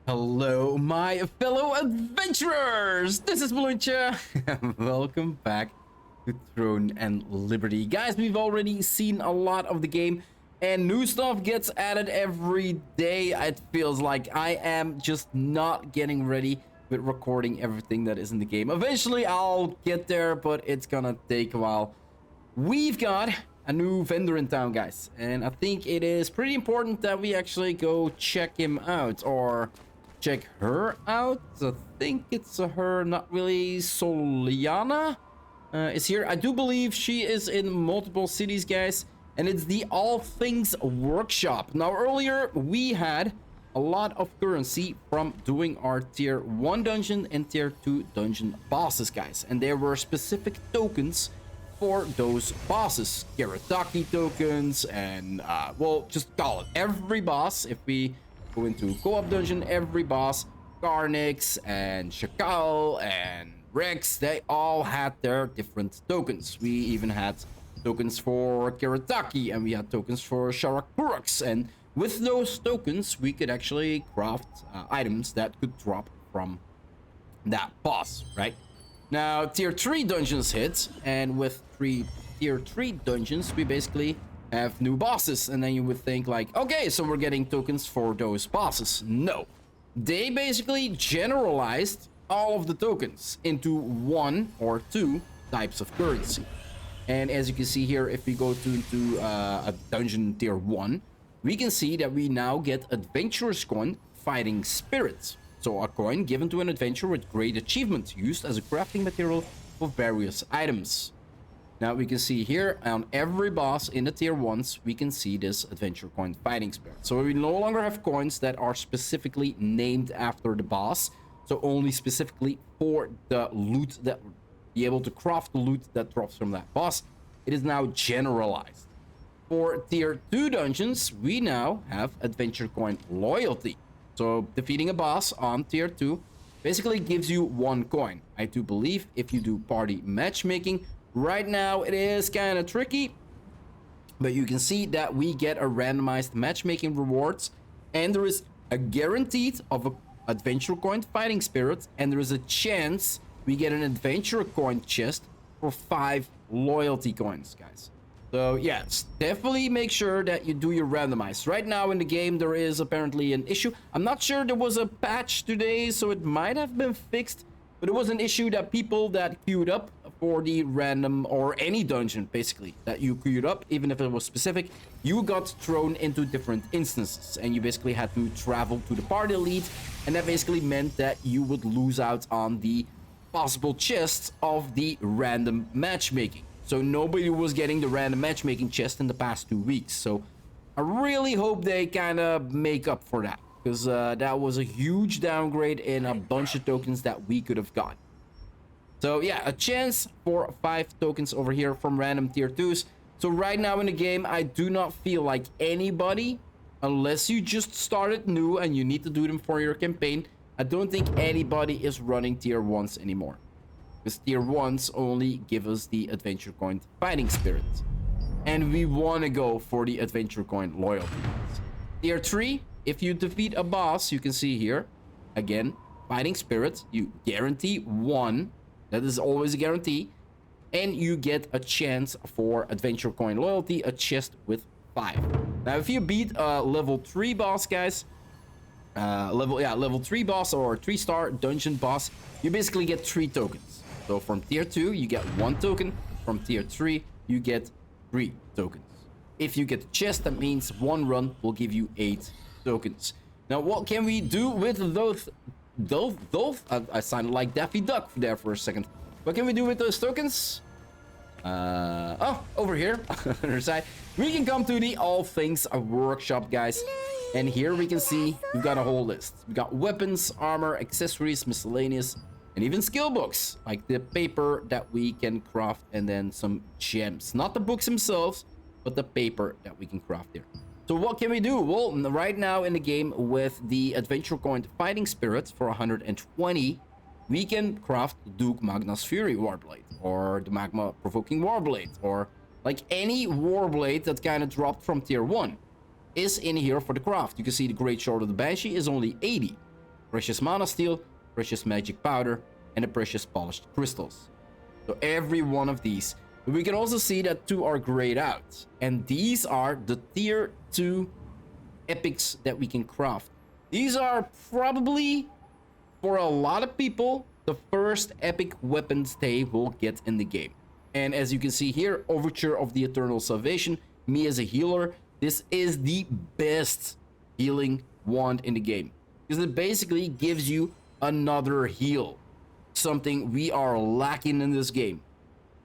Hello, my fellow adventurers! This is Mloentje. Welcome back to Throne and Liberty. Guys, we've already seen a lot of the game, and new stuff gets added every day. It feels like I am just not getting ready with recording everything that is in the game. Eventually, I'll get there, but it's gonna take a while. We've got a new vendor in town, guys, and I think it is pretty important that we actually go check him out, or check her out. I think it's her, not really. Soliana is here. I do believe she is in multiple cities, guys, and it's the All Things Workshop. Now, earlier we had a lot of currency from doing our tier 1 dungeon and tier 2 dungeon bosses, guys, and there were specific tokens for those bosses, Karataki tokens, and well, just call it every boss. If we go into co-op dungeon, every boss, Carnix and Shakal and Rex, they all had their different tokens. We even had tokens for Karataki, and we had tokens for Sharakurux, and with those tokens we could actually craft items that could drop from that boss, right? Now, tier 3 dungeons hit, and with tier 3 dungeons, we basically have new bosses. And then you would think like, okay, so we're getting tokens for those bosses. No. They basically generalized all of the tokens into 1 or 2 types of currency. And as you can see here, if we go into a dungeon tier 1, we can see that we now get Adventurer's Coin Fighting Spirits. So a coin given to an adventurer with great achievement, used as a crafting material for various items. Now we can see here on every boss in the tier 1s, we can see this Adventure Coin Fighting Spirit. So we no longer have coins that are specifically named after the boss. So only specifically for the loot, that be able to craft the loot that drops from that boss. It is now generalized. For tier 2 dungeons, we now have Adventure Coin Loyalty. So defeating a boss on tier 2 basically gives you 1 coin. I do believe if you do party matchmaking, right now it is kind of tricky, but you can see that we get a randomized matchmaking rewards, and there is a guaranteed of an Adventure Coin Fighting Spirit, and there is a chance we get an Adventure Coin chest for 5 loyalty coins, guys. So yes, definitely make sure that you do your randomize. Right now in the game, there is apparently an issue. I'm not sure, there was a patch today, so it might have been fixed. But it was an issue that people that queued up for the random, or any dungeon basically, that you queued up, even if it was specific, you got thrown into different instances. And you basically had to travel to the party lead. And that basically meant that you would lose out on the possible chests of the random matchmaking. So nobody was getting the random matchmaking chest in the past 2 weeks. So I really hope they kind of make up for that, because that was a huge downgrade in a bunch of tokens that we could have got. So yeah, a chance for 5 tokens over here from random tier 2s. So right now in the game, I do not feel like anybody, unless you just started new and you need to do them for your campaign, I don't think anybody is running tier 1s anymore. Because tier 1s only give us the Adventure Coin Fighting Spirit. And we want to go for the Adventure Coin Loyalty. Tier 3, if you defeat a boss, you can see here, again, Fighting Spirit, you guarantee 1. That is always a guarantee. And you get a chance for Adventure Coin Loyalty, a chest with 5. Now, if you beat a level 3 boss, guys, level 3 boss or 3-star dungeon boss, you basically get 3 tokens. So from tier 2, you get 1 token. From tier 3, you get 3 tokens. If you get the chest, that means 1 run will give you 8 tokens. Now, what can we do with those? I sounded like Daffy Duck there for a second. What can we do with those tokens? Oh, over here, on the other side, we can come to the All Things Workshop, guys. And here we can see we've got a whole list. We got weapons, armor, accessories, miscellaneous, and even skill books, like the paper that we can craft, and then some gems. Not the books themselves, but the paper that we can craft there. So what can we do? Well, right now in the game with the Adventure Coin Fighting Spirit for 120, we can craft Duke Magna's Fury Warblade, or the Magma Provoking Warblade, or like any Warblade that kind of dropped from tier 1 is in here for the craft. You can see the Great Sword of the Banshee is only 80. precious mana steel, precious magic powder, and the precious polished crystals. So every one of these. We can also see that 2 are grayed out. And these are the tier 2 epics that we can craft. These are probably, for a lot of people, the first epic weapons they will get in the game. And as you can see here, Overture of the Eternal Salvation, me as a healer, this is the best healing wand in the game. Because it basically gives you another heal. Something we are lacking in this game.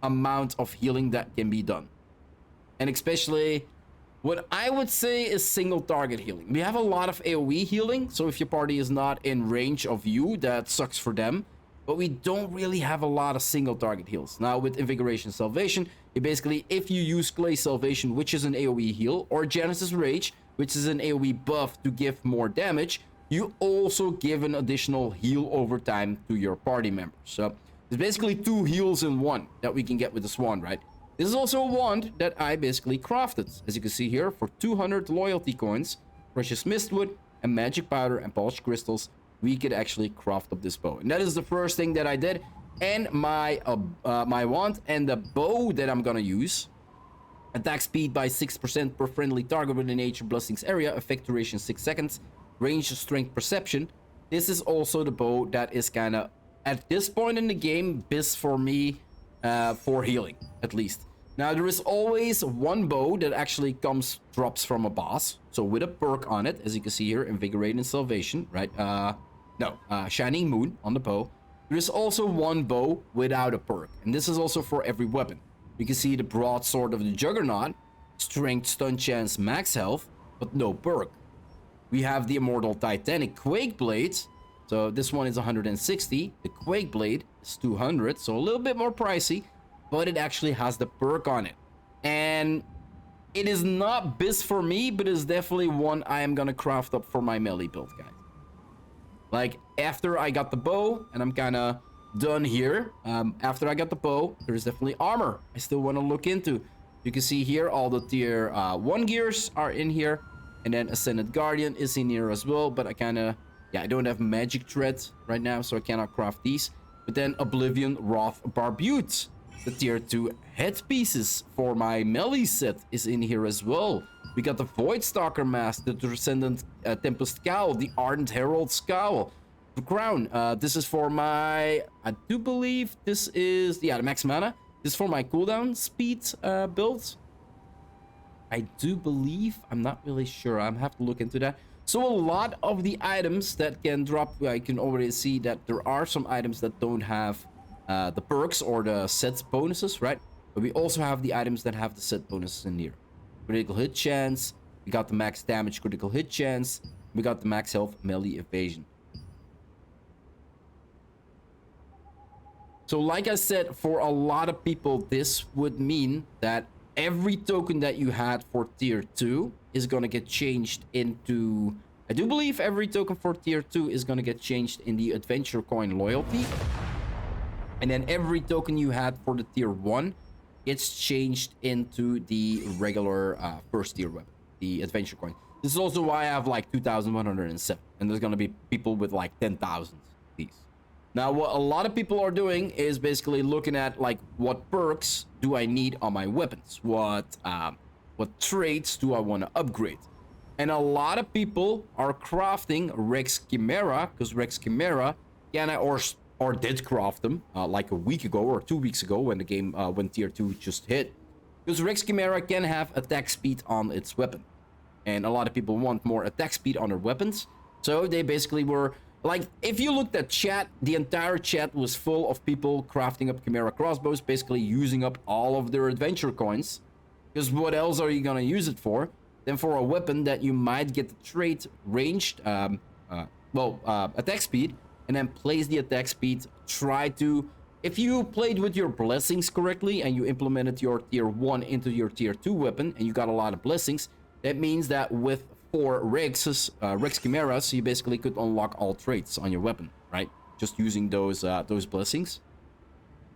Amount of healing that can be done. And especially what I would say is single target healing. We have a lot of AoE healing, so if your party is not in range of you, that sucks for them. But we don't really have a lot of single target heals. Now with Invigoration Salvation, you basically, if you use Clay Salvation, which is an AoE heal, or Genesis Rage, which is an AoE buff to give more damage, you also give an additional heal over time to your party members. So there's basically 2 heals in one that we can get with the Swan, right? This is also a wand that I basically crafted, as you can see here, for 200 loyalty coins, precious mistwood, and magic powder and polished crystals. We could actually craft up this bow, and that is the first thing that I did. And my my wand and the bow that I'm gonna use, attack speed by 6% per friendly target within Nature Blessings area, effect duration 6 seconds, range, strength, perception. This is also the bow that is kind of, at this point in the game, best for me for healing, at least. Now, there is always one bow that actually drops from a boss. So with a perk on it, as you can see here, Invigorate and Salvation, right? Shining Moon on the bow. There is also one bow without a perk. And this is also for every weapon. You can see the Broadsword of the Juggernaut, Strength, Stun Chance, Max Health, but no perk. We have the Immortal Titanic Quake Blade. So this one is 160. The Quake Blade is 200, so a little bit more pricey, but it actually has the perk on it. And it is not best for me, but it's definitely one I am gonna craft up for my melee build, guys. Like, after I got the bow, and I'm kind of done here, after I got the bow, there's definitely armor I still want to look into. You can see here, all the tier 1 gears are in here, and then Ascended Guardian is in here as well, but I kind of, I don't have Magic Tread right now, so I cannot craft these. But then Oblivion Wrath Barbute, the tier 2 headpieces for my melee set is in here as well. We got the Void Stalker Mask, the Transcendent Tempest Cowl, the Ardent Herald Scowl, the Crown. This is for my, I do believe this is, the max mana. This is for my cooldown speed build. I do believe, I'm not really sure, I have to look into that. So a lot of the items that can drop, I can already see that there are some items that don't have the perks or the set bonuses, right? But we also have the items that have the set bonuses in here. Critical hit chance, we got the max damage critical hit chance, we got the max health melee evasion. So like I said, for a lot of people, this would mean that every token that you had for tier 2 is gonna get changed into, I do believe every token for tier 2 is gonna get changed in the adventure coin loyalty. And then every token you had for the tier 1 gets changed into the regular first tier weapon, the adventure coin. This is also why I have like 2,107, and there's gonna be people with like 10,000 of these. Now, what a lot of people are doing is basically looking at like what perks do I need on my weapons, what traits do I want to upgrade, and a lot of people are crafting Rex Chimera, because Rex Chimera can or did craft them like a week ago or 2 weeks ago when the game when tier 2 just hit, because Rex Chimera can have attack speed on its weapon, and a lot of people want more attack speed on their weapons. So they basically were like, if you looked at chat, the entire chat was full of people crafting up Chimera crossbows, basically using up all of their adventure coins, because what else are you gonna use it for than for a weapon that you might get the trait ranged attack speed, and then place the attack speed. Try to, if you played with your blessings correctly and you implemented your tier 1 into your tier 2 weapon and you got a lot of blessings, that means that with 4 Rex Chimeras, you basically could unlock all traits on your weapon, right? Just using those blessings.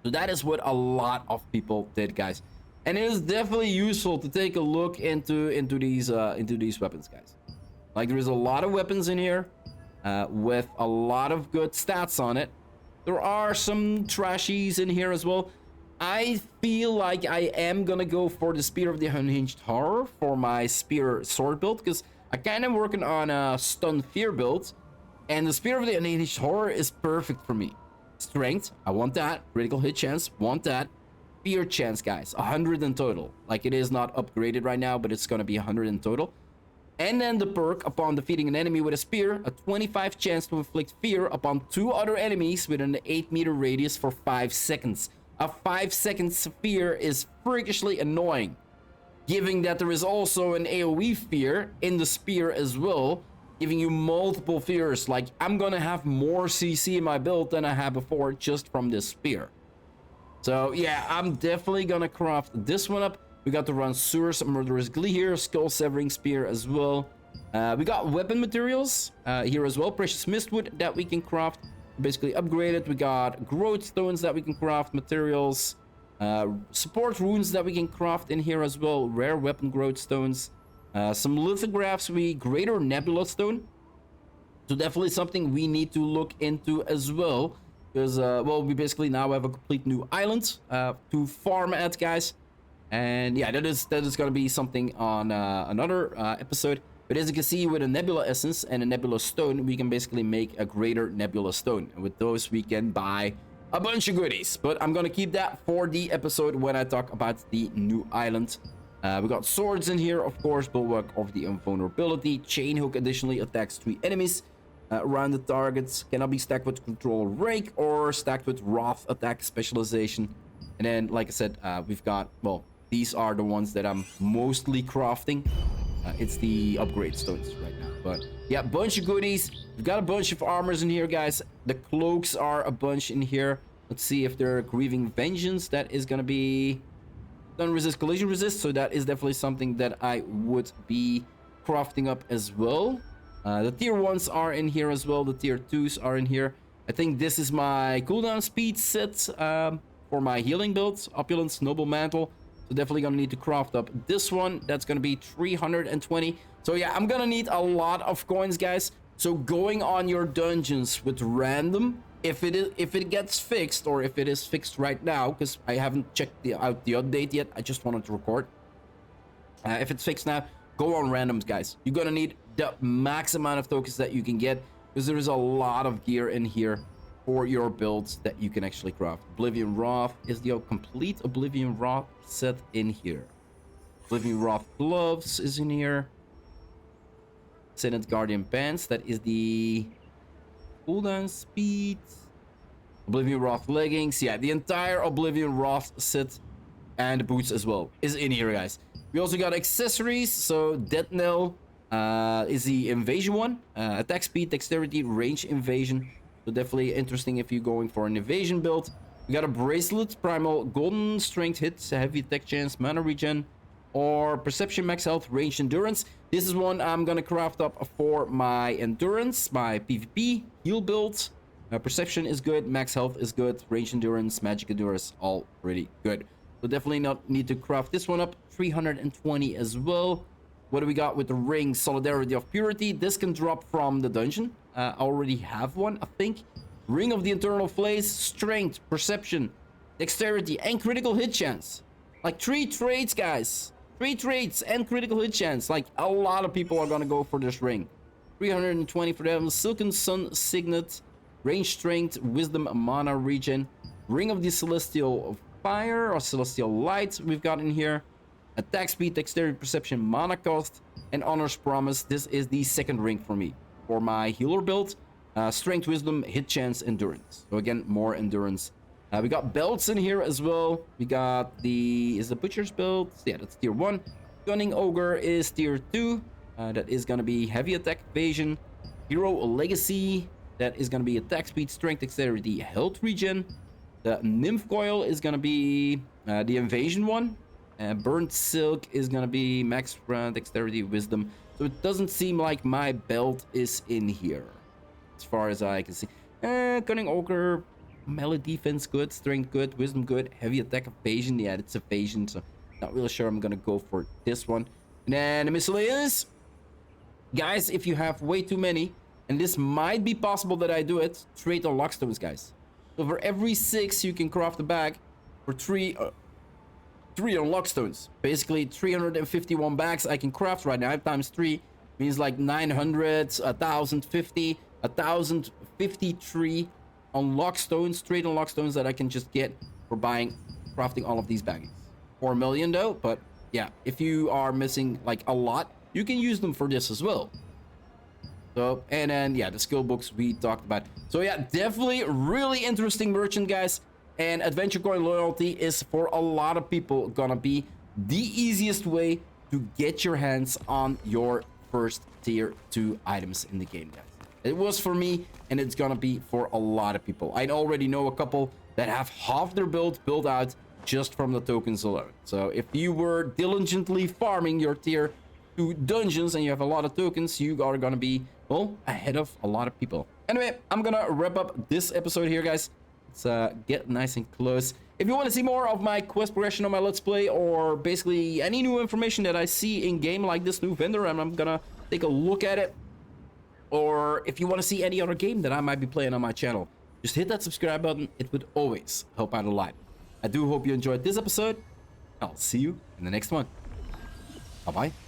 So that is what a lot of people did, guys. And it is definitely useful to take a look into these weapons, guys. Like, there is a lot of weapons in here. with a lot of good stats on it. There are some trashies in here as well. I feel like I am gonna go for the Spear of the Unhinged Horror for my Spear sword build, because I kind of working on a Stun Fear build, and the Spear of the Unhinged Horror is perfect for me. Strength, I want that. Critical hit chance, want that. Fear chance, guys, 100 in total. Like, it is not upgraded right now, but it's gonna be 100 in total. And then the perk, upon defeating an enemy with a spear, a 25 chance to inflict fear upon 2 other enemies within an 8-meter radius for 5 seconds. A 5-second fear is freakishly annoying, given that there is also an AoE fear in the spear as well, giving you multiple fears. Like, I'm gonna have more CC in my build than I had before just from this spear. So yeah, I'm definitely gonna craft this one up. We got to run Sewer's Murderous Glee here, Skull Severing Spear as well. We got weapon materials here as well. Precious Mistwood that we can craft. Basically upgraded. We got Growth Stones that we can craft. Materials. Support Runes that we can craft in here as well. Rare Weapon Growth Stones. Some lithographs. Greater Nebula Stone. So definitely something we need to look into as well. Because, well, we basically now have a complete new island to farm at, guys. And yeah, that is going to be something on another episode. But as you can see, with a Nebula Essence and a Nebula Stone, we can basically make a Greater Nebula Stone. And with those, we can buy a bunch of goodies. But I'm going to keep that for the episode when I talk about the new island. We got swords in here, of course. Bulwark of the Invulnerability. Chain Hook additionally attacks 3 enemies around the targets. Cannot be stacked with Control Rake or stacked with Wrath Attack Specialization. And then, like I said, we've got, well, these are the ones that I'm mostly crafting. It's the upgrade stones right now. But yeah, bunch of goodies. We've got a bunch of armors in here, guys. The cloaks are a bunch in here. Let's see if they're Grieving Vengeance. That is going to be Stun Resist, Collision Resist. So that is definitely something that I would be crafting up as well. The tier 1s are in here as well. The tier 2s are in here. I think this is my cooldown speed set for my healing builds. Opulence, Noble Mantle. So definitely gonna need to craft up this one. That's gonna be 320. So yeah, I'm gonna need a lot of coins, guys. So going on your dungeons with random, if it gets fixed, or if it is fixed right now, because I haven't checked out the update yet. I just wanted to record. If it's fixed now, go on randoms, guys. You're gonna need the max amount of tokens that you can get, because there is a lot of gear in here for your builds that you can actually craft. Oblivion Wrath is the complete Oblivion Wrath set in here. Oblivion Wrath gloves is in here. Senate Guardian pants, that is the cooldown speed. Oblivion Wrath leggings, yeah, the entire Oblivion Wrath set and the boots as well is in here, guys. We also got accessories. So Death Knell is the invasion one. Attack speed, dexterity, range invasion. So definitely interesting if you're going for an evasion build. We got a bracelet, primal golden strength hits, heavy attack chance, mana regen, or perception, max health, range endurance. This is one I'm gonna craft up for my endurance, my PvP heal build. Perception is good, max health is good, range endurance, magic endurance, all pretty good. So definitely not need to craft this one up. 320 as well. What do we got with the ring? Solidarity of Purity. This can drop from the dungeon. I already have one, I think. Ring of the Eternal Flames. Strength, Perception, Dexterity, and Critical Hit Chance. Like 3 traits, guys. 3 traits and Critical Hit Chance. Like, a lot of people are gonna go for this ring. 320 for them. Silken Sun Signet. Range Strength, Wisdom, Mana Regen. Ring of the Celestial Fire or Celestial Light we've got in here. Attack speed, dexterity, perception, mana cost, and honor's promise. This is the second ring for me. For my healer build, strength, wisdom, hit chance, endurance. So again, more endurance. We got belts in here as well. We got is the butcher's belt. Yeah, that's tier 1. Cunning Ogre is tier 2. That is gonna be heavy attack, evasion. Hero Legacy. That is gonna be attack speed, strength, dexterity, health regen. The Nymph Coil is gonna be the invasion one. Burnt Silk is gonna be max dexterity, wisdom. So it doesn't seem like my belt is in here, as far as I can see. Cunning Ogre, melee defense good, strength good, wisdom good, heavy attack, evasion. Yeah, it's evasion, so not really sure I'm gonna go for this one. And then the miscellaneous, guys. If you have way too many, and this might be possible that I do it, trade on lockstones, guys. So for every 6, you can craft a bag. For 3 on lockstones. Basically, 351 bags I can craft right now. Times 3 means like 900, 1050, 1053 on lockstones, straight on lockstones that I can just get for crafting all of these bags. 4 million though, but yeah, if you are missing like a lot, you can use them for this as well. So, and then yeah, the skill books we talked about. So yeah, definitely really interesting merchant, guys. And adventure coin loyalty is for a lot of people gonna be the easiest way to get your hands on your first tier 2 items in the game, guys. It was for me, and it's gonna be for a lot of people. I already know a couple that have half their build built out just from the tokens alone. So if you were diligently farming your tier 2 dungeons and you have a lot of tokens, you are gonna be, well, ahead of a lot of people. Anyway, I'm gonna wrap up this episode here, guys. Let's get nice and close. If you want to see more of my quest progression on my Let's Play, or basically any new information that I see in game, like this new vendor, and I'm gonna take a look at it, or if you want to see any other game that I might be playing on my channel, just hit that subscribe button. It would always help out a lot. I do hope you enjoyed this episode. I'll see you in the next one. Bye bye.